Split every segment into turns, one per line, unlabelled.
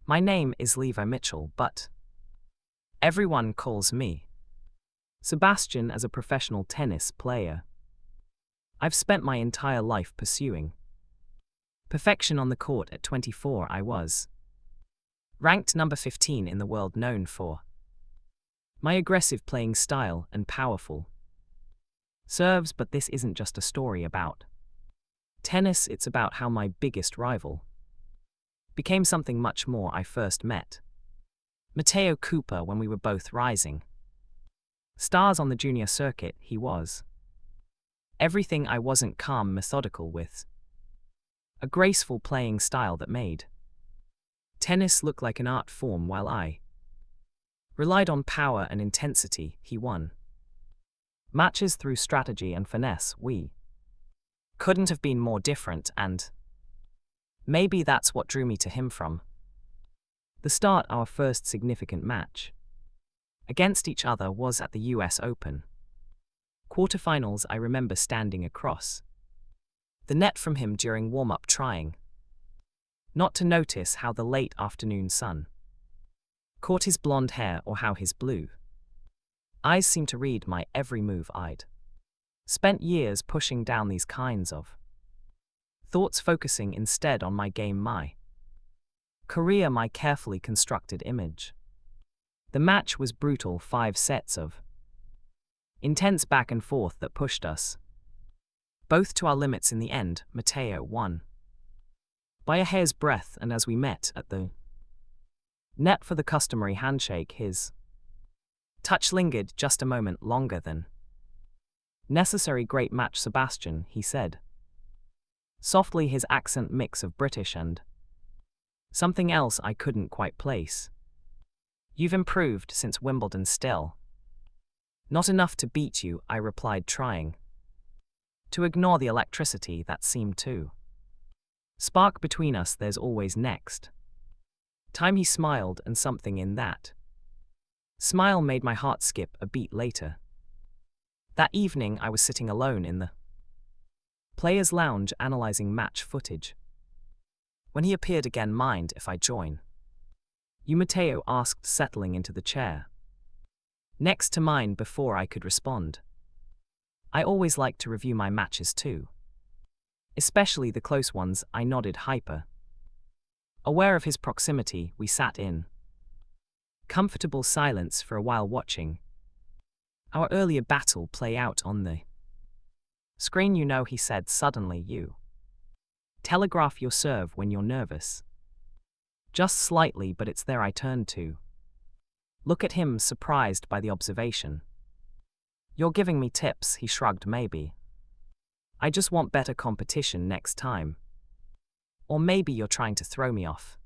My name is Levi Mitchell, but everyone calls me Sebastian as a professional tennis player. I've spent my entire life pursuing perfection on the court. At 24, I was ranked number 15 in the world, known for my aggressive playing style and powerful serves. But this isn't just a story about tennis, it's about how my biggest rival became something much more. I first met Matteo Cooper when we were both rising stars on the junior circuit. He was everything I wasn't: calm, methodical, with a graceful playing style that made tennis look like an art form, while I relied on power and intensity. He won matches through strategy and finesse. We couldn't have been more different, and maybe that's what drew me to him from the start. Our first significant match against each other was at the US Open quarterfinals. I remember standing across the net from him during warm-up, trying not to notice how the late afternoon sun caught his blonde hair, or how his blue eyes seemed to read my every move. I'd spent years pushing down these kinds of thoughts, focusing instead on my game, my career, my carefully constructed image. The match was brutal, 5 sets of intense back and forth that pushed us both to our limits. In the end, Matteo won by a hair's breadth, and as we met at the net for the customary handshake, his touch lingered just a moment longer than necessary. Great match, Sebastian, he said softly, his accent mix of British and something else I couldn't quite place. You've improved since Wimbledon. Still not enough to beat you, I replied, trying to ignore the electricity that seemed to spark between us. There's always next time, he smiled, and something in that smile made my heart skip a beat. Later that evening, I was sitting alone in the players' lounge analyzing match footage when he appeared again. Mind if I join you? Matteo asked, settling into the chair next to mine. Before I could respond, I always like to review my matches too, especially the close ones. I nodded, hyper aware of his proximity. We sat in comfortable silence for a while, watching our earlier battle play out on the screen. You know, he said suddenly, you telegraph your serve when you're nervous. Just slightly, but it's there. I turned to look at him, surprised by the observation. You're giving me tips? He shrugged. Maybe I just want better competition next time. Or maybe you're trying to throw me off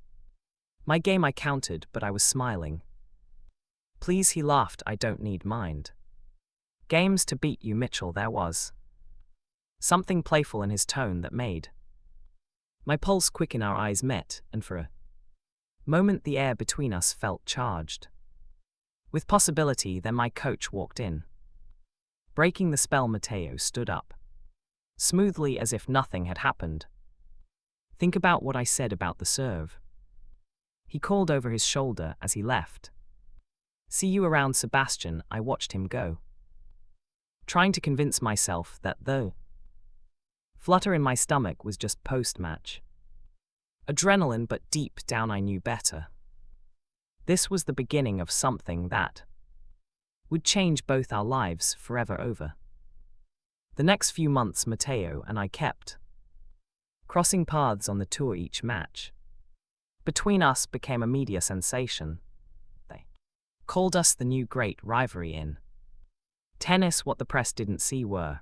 my game, I countered, but I was smiling. Please, he laughed, I don't need mind games to beat you, Mitchell. There was something playful in his tone that made my pulse quicken. Our eyes met, and for a moment the air between us felt charged with possibility. Then my coach walked in, breaking the spell. Matteo stood up smoothly, as if nothing had happened. Think about what I said about the serve, he called over his shoulder as he left. See you around, Sebastian. I watched him go, trying to convince myself that the flutter in my stomach was just post-match adrenaline, but deep down I knew better. This was the beginning of something that would change both our lives forever. Over the next few months, Matteo and I kept crossing paths on the tour. Each match between us became a media sensation. They called us the new great rivalry in tennis. What the press didn't see were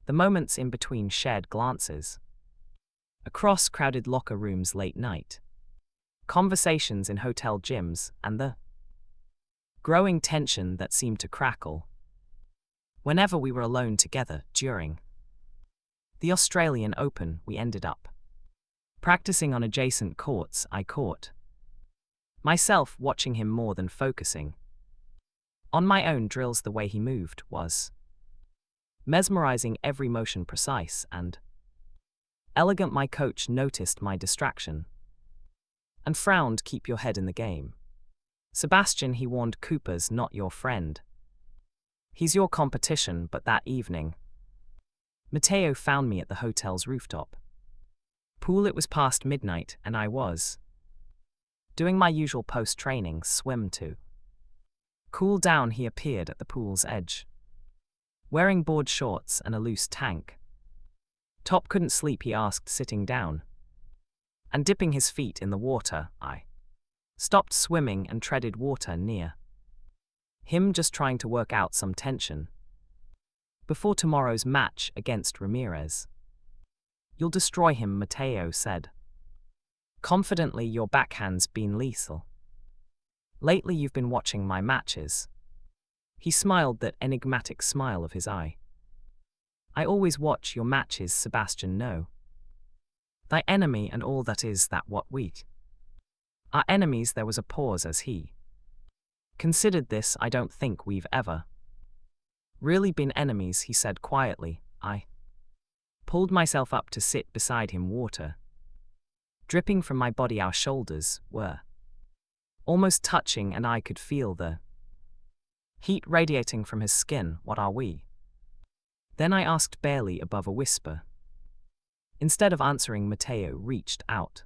the moments in between, shared glances across crowded locker rooms, late night conversations in hotel gyms, and the growing tension that seemed to crackle whenever we were alone together. During the Australian Open, we ended up practicing on adjacent courts. I caught myself watching him more than focusing on my own drills. The way he moved was mesmerizing, every motion precise and elegant. My coach noticed my distraction and frowned, "Keep your head in the game. Sebastian," he warned, "Cooper's not your friend. He's your competition." But that evening, Matteo found me at the hotel's rooftop pool. It was past midnight, and I was doing my usual post-training swim to cool down. He appeared at the pool's edge, wearing board shorts and a loose tank top. "Couldn't sleep?" he asked, sitting down and dipping his feet in the water. I stopped swimming and treaded water near him, just trying to work out some tension before tomorrow's match against Ramirez. "You'll destroy him," Matteo said confidently. "Your backhand's been lethal lately. You've been watching my matches." He smiled, that enigmatic smile of his eye. "I always watch your matches, Sebastian. No, thy enemy and all that. Is that what we are enemies?" There was a pause as he considered this. "I don't think we've ever really been enemies," he said quietly. I pulled myself up to sit beside him, water dripping from my body. Our shoulders were almost touching, and I could feel the heat radiating from his skin. "What are we?" Then I asked, barely above a whisper. Instead of answering, Matteo reached out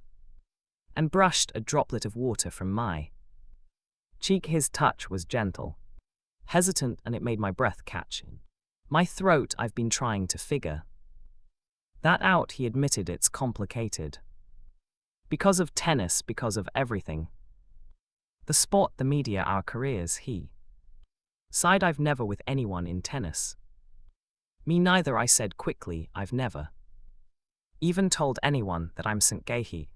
and brushed a droplet of water from my cheek. His touch was gentle, hesitant, and it made my breath catch in my throat. "I've been trying to figure that out," he admitted. "It's complicated. Because of tennis, because of everything. The sport, the media, our careers." He sighed. "I've never with anyone in tennis." "Me neither," I said quickly. "I've never even told anyone that I'm St. Gay." He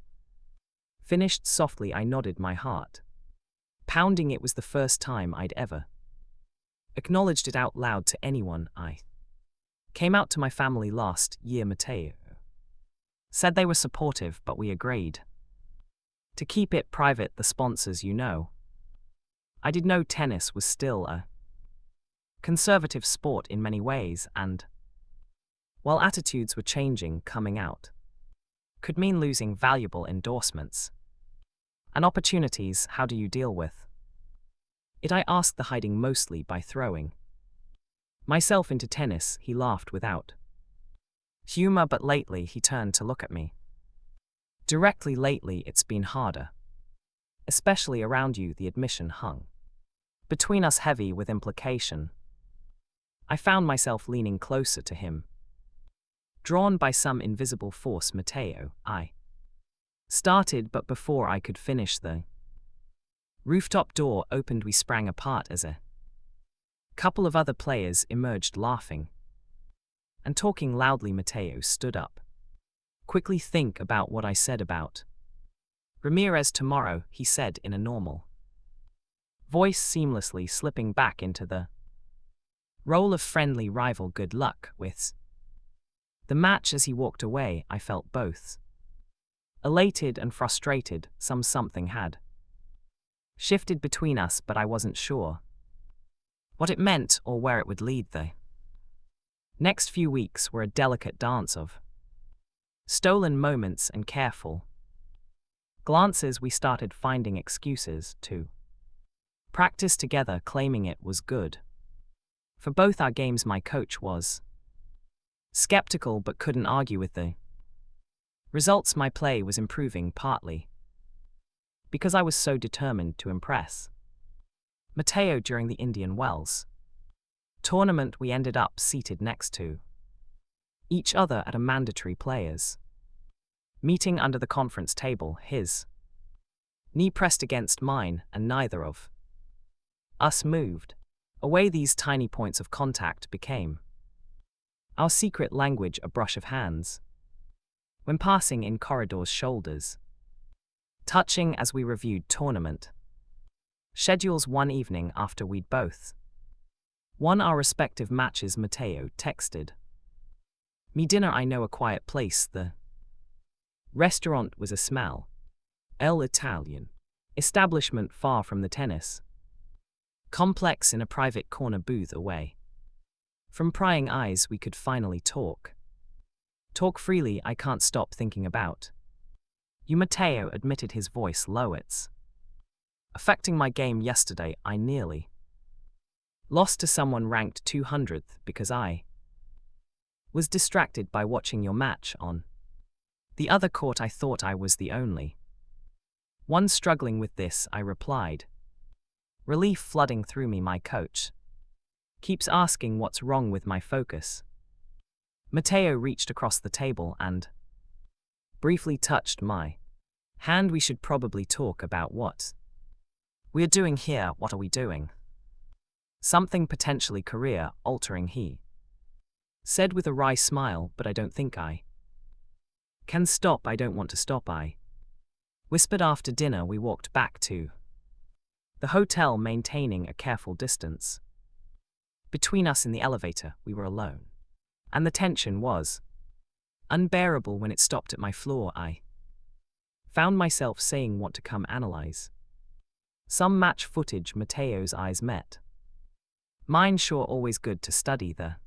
finished softly. I nodded, my heart pounding. It was the first time I'd ever acknowledged it out loud to anyone. "I came out to my family last year," Matteo said. "They were supportive, but we agreed to keep it private. The sponsors, you know." I did know tennis was still a conservative sport in many ways, and while attitudes were changing, coming out could mean losing valuable endorsements and opportunities. "How do you deal with it?" I asked, the hiding mostly by throwing myself into tennis. He laughed without humor, but lately, he turned to look at me directly. "Lately, it's been harder, especially around you." The admission hung between us, heavy with implication. I found myself leaning closer to him, drawn by some invisible force. "Matteo," I started, but before I could finish, the rooftop door opened. We sprang apart as a couple of other players emerged, laughing and talking loudly. Matteo stood up quickly. "Think about what I said about Ramirez tomorrow," he said in a normal voice, seamlessly slipping back into the role of friendly rival. "Good luck with the match." As he walked away, I felt both elated and frustrated. Something had shifted between us, but I wasn't sure what it meant or where it would lead. The next few weeks were a delicate dance of stolen moments and careful glances. We started finding excuses to practice together, claiming it was good for both our games. My coach was skeptical but couldn't argue with the results. My play was improving, partly because I was so determined to impress Matteo. During the Indian Wells tournament, we ended up seated next to each other at a mandatory players' meeting under the conference table. His knee pressed against mine, and neither of us moved away. These tiny points of contact became our secret language, a brush of hands when passing in corridors, shoulders touching as we reviewed tournament schedules. One evening, after we'd both won our respective matches, Matteo texted me, "Dinner, I know a quiet place." The restaurant was a small Italian establishment far from the tennis complex, in a private corner booth away from prying eyes. We could finally talk freely. I can't stop thinking about You, Matteo admitted, his voice low. It's affecting my game. Yesterday I nearly lost to someone ranked 200th because I was distracted by watching your match on the other court. I thought I was the only one struggling with this, I replied, relief flooding through me. My coach keeps asking what's wrong with my focus. Matteo reached across the table and briefly touched my hand. We should probably talk about what we're doing here. What are we doing? Something potentially career-altering, he said with a wry smile, but I don't think I can stop. I don't want to stop, I whispered. After dinner we walked back to the hotel, maintaining a careful distance between us. In the elevator we were alone, and the tension was unbearable. When it stopped at my floor, I found myself saying, "Want to come analyze some match footage?" Matteo's eyes met mine. Sure, always good to study the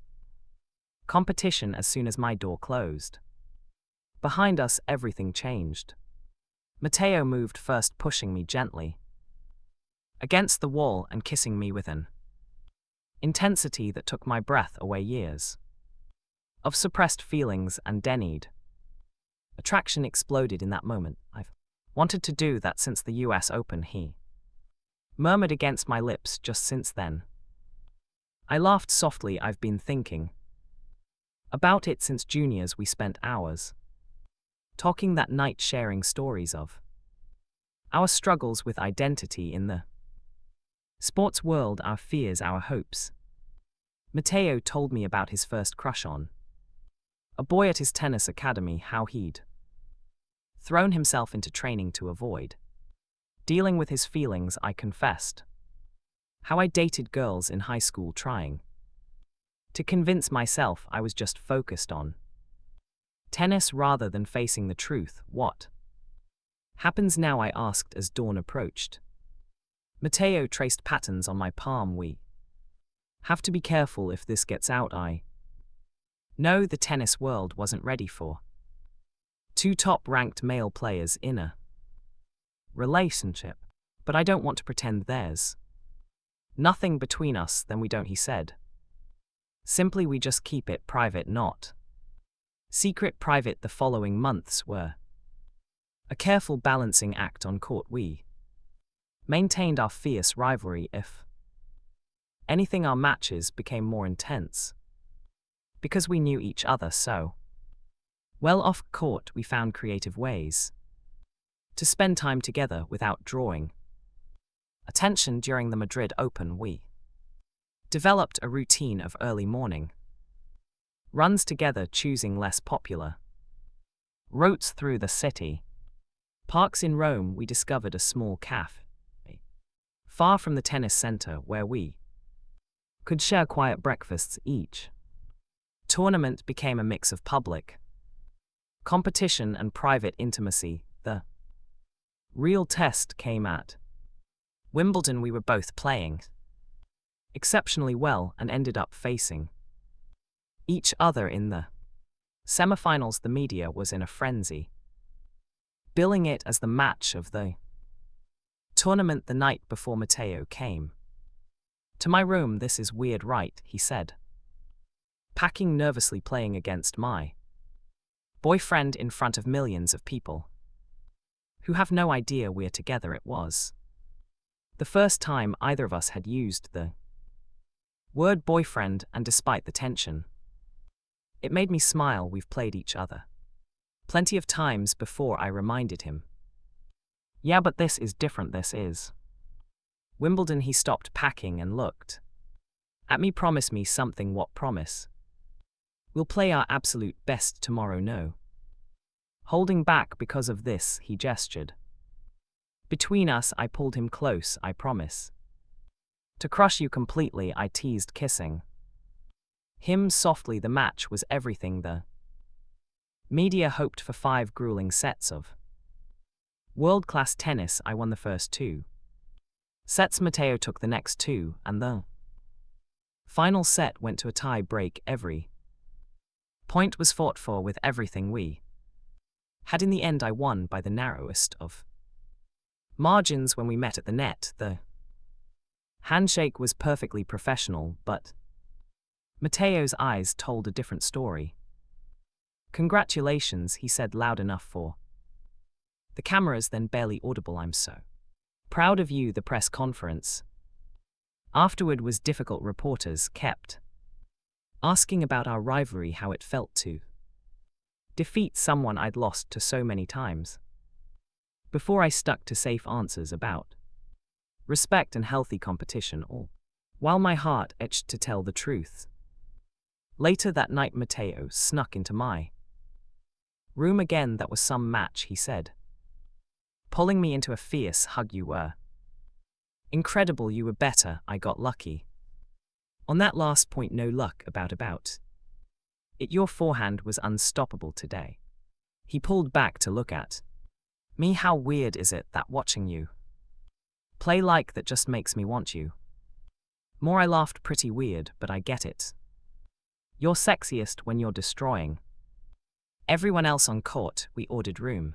competition. As soon as my door closed behind us, everything changed. Matteo moved first, pushing me gently against the wall and kissing me with an intensity that took my breath away. Years of suppressed feelings and denied attraction exploded in that moment. I've wanted to do that since the US Open, he murmured against my lips. Just since then. I laughed softly. I've been thinking about it since juniors. We spent hours talking that night, sharing stories of our struggles with identity in the sports world, our fears, our hopes. Matteo told me about his first crush on a boy at his tennis academy, how he'd thrown himself into training to avoid dealing with his feelings. I confessed how I dated girls in high school, trying to convince myself I was just focused on tennis rather than facing the truth. What happens now? I asked as dawn approached. Matteo traced patterns on my palm. We have to be careful if this gets out. I know the tennis world wasn't ready for two top-ranked male players in a relationship, but I don't want to pretend there's nothing between us. Then we don't, he said. Simply, we just keep it private, not secret. Private. The following months were a careful balancing act on court. We maintained our fierce rivalry. If anything, our matches became more intense because we knew each other so well. Off court, we found creative ways to spend time together without drawing attention. During the Madrid Open, we developed a routine of early morning runs together, choosing less popular routes through the city parks. In Rome, we discovered a small cafe far from the tennis center where we could share quiet breakfasts. Each tournament became a mix of public competition and private intimacy. The real test came at Wimbledon. We were both playing exceptionally well and ended up facing each other in the semifinals. The media was in a frenzy, billing it as the match of the tournament. The night before, Matteo came to my room. "This is weird, right?" he said, packing nervously, "playing against my boyfriend in front of millions of people who have no idea we're together." It was the first time either of us had used the word boyfriend, and despite the tension, it made me smile. We've played each other plenty of times before, I reminded him. "Yeah, but this is different. This is Wimbledon." He stopped packing and looked at me. "Promise me something." "What promise?" "We'll play our absolute best tomorrow." "No holding back because of this," he gestured between us. I pulled him close. "I promise to crush you completely," I teased, kissing him softly. The match was everything the media hoped for. 5 grueling sets of world-class tennis. I won the first 2 sets. Matteo took the next 2, and the final set went to a tie break. Every point was fought for, with everything we Had in the end I won by the narrowest of margins when we met at the net. The handshake was perfectly professional, but Matteo's eyes told a different story. "Congratulations," he said loud enough for the cameras, then barely audible. "I'm so proud of you." The press conference afterward was difficult. Reporters kept asking about our rivalry, how it felt to defeat someone I'd lost to so many times. Before I stuck to safe answers about respect and healthy competition, all while my heart itched to tell the truth. Later that night, Matteo snuck into my room again. "That was some match," he said, pulling me into a fierce hug. "You were incredible. You were better. I got lucky on that last point." "No luck about it. Your forehand was unstoppable today." He pulled back to look at me. "How weird is it that watching you play like that just makes me want you more?" I laughed. "Pretty weird, but I get it. You're sexiest when you're destroying everyone else on court." We ordered room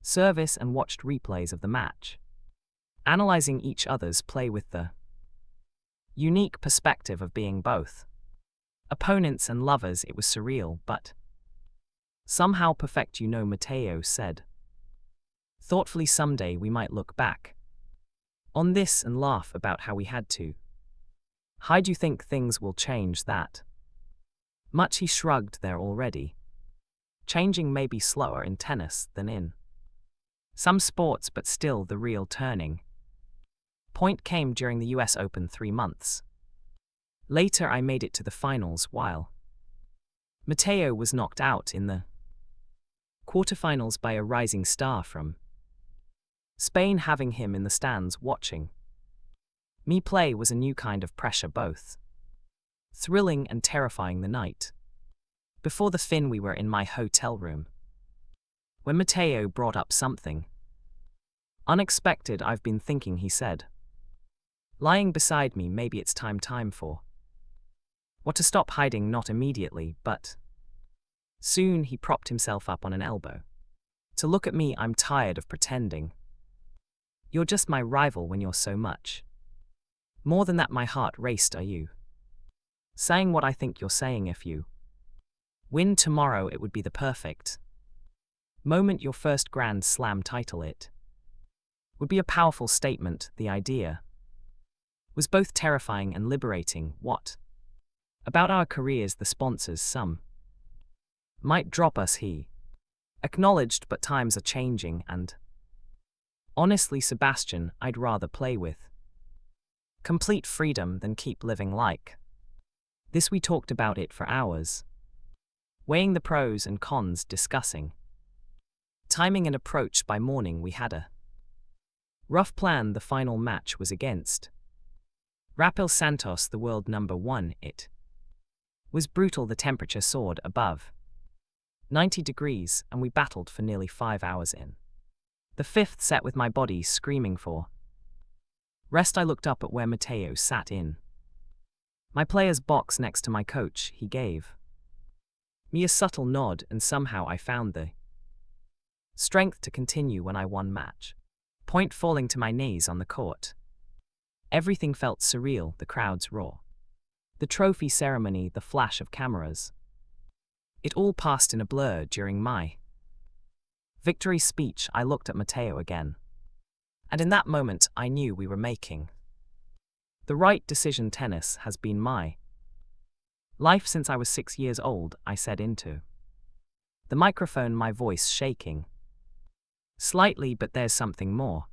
service and watched replays of the match, analyzing each other's play with the unique perspective of being both opponents and lovers. It was surreal, but somehow perfect. Matteo said thoughtfully, "Someday we might look back on this and laugh about how we had to hide." "You think things will change that much?" He shrugged. "They're already changing, maybe slower in tennis than in some sports, but still the real turning point came during the US Open 3 months later. I made it to the finals while Matteo was knocked out in the quarterfinals by a rising star from Spain. Having him in the stands watching me play was a new kind of pressure, both thrilling and terrifying. The night before the Finn, we were in my hotel room when Matteo brought up something unexpected. "I've been thinking," he said, lying beside me, "maybe it's time for what to stop hiding." Not immediately, but soon. He propped himself up on an elbow to look at me. "I'm tired of pretending you're just my rival when you're so much more than that." My heart raced. "Are you saying what I think you're saying? If you win tomorrow, it would be the perfect moment. Your first Grand Slam title. It would be a powerful statement." The idea was both terrifying and liberating. "What about our careers? The sponsors, some might drop us," he acknowledged, "but times are changing, and honestly, Sebastian, I'd rather play with complete freedom than keep living like this." We talked about it for hours, weighing the pros and cons, discussing timing and approach. By morning, we had a rough plan. The final match was against Rafael Santos, the world number 1. It was brutal. The temperature soared above 90 degrees, and we battled for nearly 5 hours. In the 5th set, with my body screaming for rest, I looked up at where Matteo sat in my player's box next to my coach. He gave me a subtle nod, and somehow I found the strength to continue when I won match point, falling to my knees on the court. Everything felt surreal. The crowd's roar, the trophy ceremony, the flash of cameras. It all passed in a blur. During my victory speech, I looked at Matteo again, and in that moment I knew we were making the right decision. "Tennis has been my life since I was 6 years old," I said into the microphone, my voice shaking slightly. "But there's something more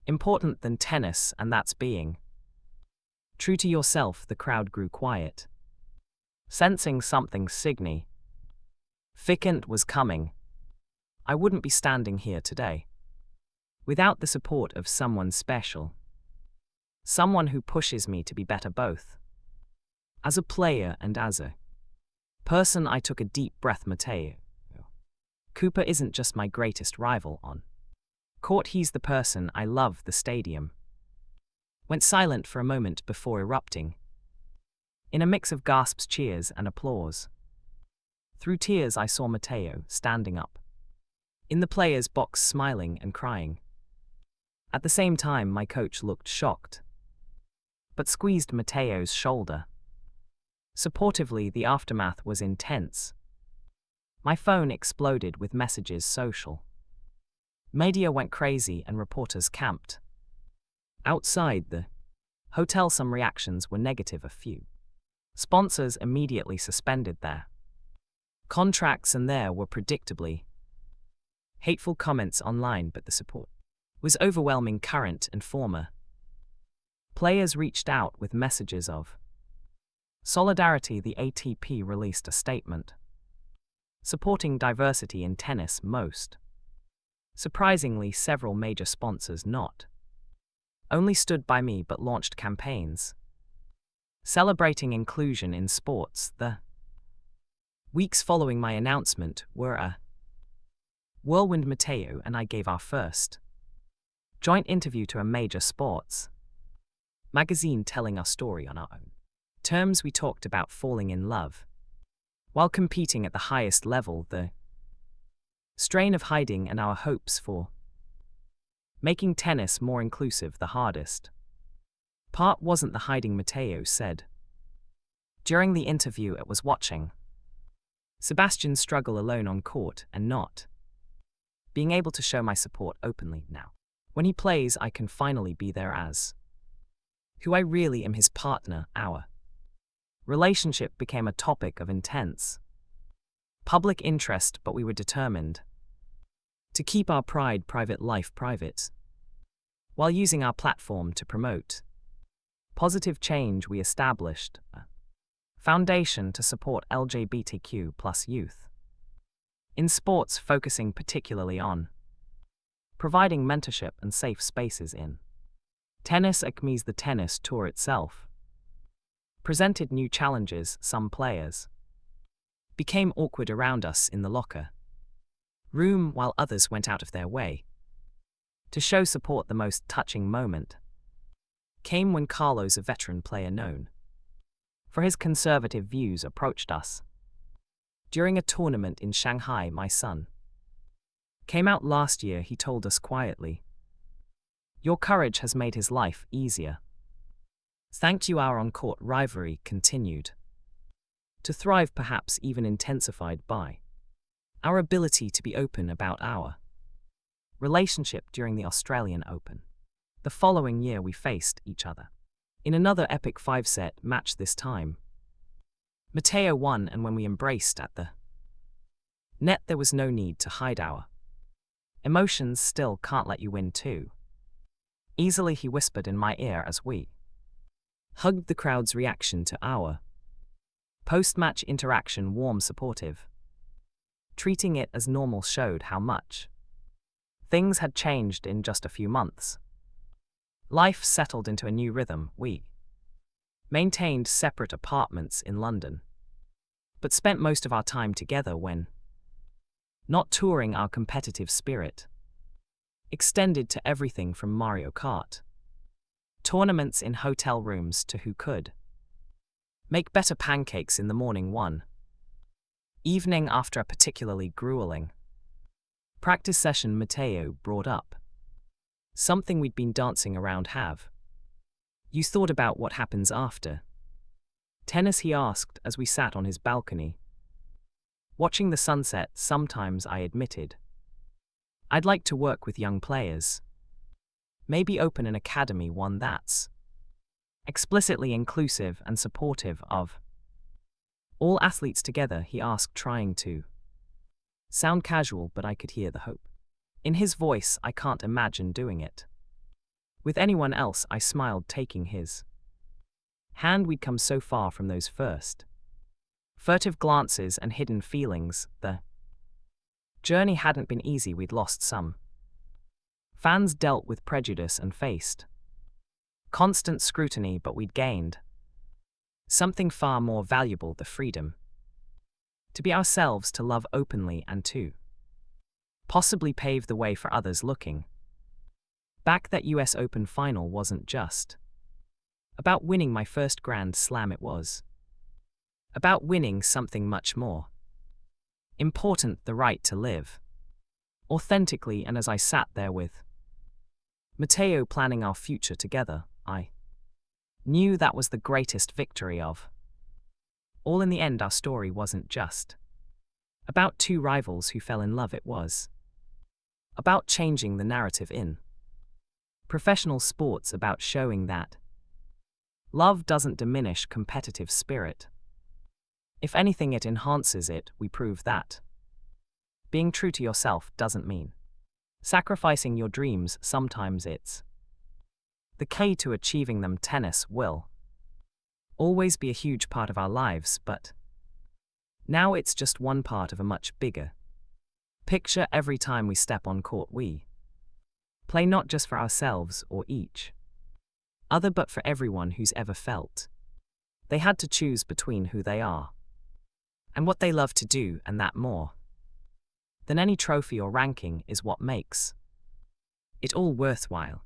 important than tennis, and that's being true to yourself." The crowd grew quiet, sensing something significant was coming. I wouldn't be standing here today without the support of someone special, someone who pushes me to be better, both as a player and as a person. I took a deep breath. Matteo Cooper isn't just my greatest rival on court, he's the person I love. The stadium went silent for a moment before erupting in a mix of gasps, cheers, and applause. Through tears I saw Matteo standing up in the player's box, smiling and crying. At the same time, my coach looked shocked, but squeezed Matteo's shoulder. Supportively, the aftermath was intense. My phone exploded with messages. Social media went crazy and reporters camped outside the hotel. Some reactions were negative. A few sponsors immediately suspended their contracts, and there were predictably hateful comments online, but the support was overwhelming. Current and former players reached out with messages of solidarity. The ATP released a statement supporting diversity in tennis. Most surprisingly, several major sponsors not only stood by me but launched campaigns celebrating inclusion in sports. The weeks following my announcement were a whirlwind. Matteo and I gave our first joint interview to a major sports magazine, telling our story on our own terms. We talked about falling in love while competing at the highest level, the strain of hiding, and our hopes for making tennis more inclusive. The hardest part wasn't the hiding, Matteo said during the interview. It was watching Sebastian struggle alone on court and not being able to show my support openly. Now, when he plays, I can finally be there as who I really am, his partner. Our relationship became a topic of intense public interest, but we were determined to keep our private life private while using our platform to promote positive change. We established a foundation to support LGBTQ+ youth in sports, focusing particularly on providing mentorship and safe spaces in tennis. ACME's The tennis tour itself presented new challenges. Some players became awkward around us in the locker room, while others went out of their way to show support. The most touching moment came when Carlos, a veteran player known for his conservative views, approached us during a tournament in Shanghai. My son came out last year, he told us quietly. Your courage has made his life easier. Thank you. Our on-court rivalry continued to thrive, perhaps even intensified by our ability to be open about our relationship during the Australian Open. The following year, we faced each other in another epic 5-set match. This time, Matteo won, and when we embraced at the net, there was no need to hide our emotions. Still can't let you win too easily, he whispered in my ear as we hugged. The crowd's reaction to our post-match interaction, warm, supportive, treating it as normal, showed how much things had changed in just a few months. Life settled into a new rhythm. We maintained separate apartments in London, but spent most of our time together when not touring. Our competitive spirit extended to everything from Mario Kart tournaments in hotel rooms to who could make better pancakes in the morning. One evening, after a particularly grueling practice session, Matteo brought up something we'd been dancing around. Have you thought about what happens after tennis, he asked as we sat on his balcony watching the sunset. Sometimes, I admitted, I'd like to work with young players. Maybe open an academy, one that's explicitly inclusive and supportive of all athletes together, he asked, trying to sound casual, but I could hear the hope in his voice. I can't imagine doing it with anyone else, I smiled, taking his hand. We'd come so far from those first furtive glances and hidden feelings. The journey hadn't been easy. We'd lost some fans, dealt with prejudice, and faced constant scrutiny, but we'd gained something far more valuable: the freedom to be ourselves, to love openly, and to possibly pave the way for others looking back. That US Open final wasn't just about winning my first Grand Slam, it was about winning something much more. Important the right to live authentically, and as I sat there with Matteo planning our future together, I knew that was the greatest victory of all. In the end, our story wasn't just about two rivals who fell in love, it was about changing the narrative in professional sports, about showing that love doesn't diminish competitive spirit. If anything, it enhances it. We prove that being true to yourself doesn't mean sacrificing your dreams. Sometimes it's the key to achieving them. Tennis will always be a huge part of our lives, but now it's just one part of a much bigger picture. Every time we step on court, we play not just for ourselves or each other, but for everyone who's ever felt they had to choose between who they are and what they love to do, and that more than any trophy or ranking is what makes it all worthwhile.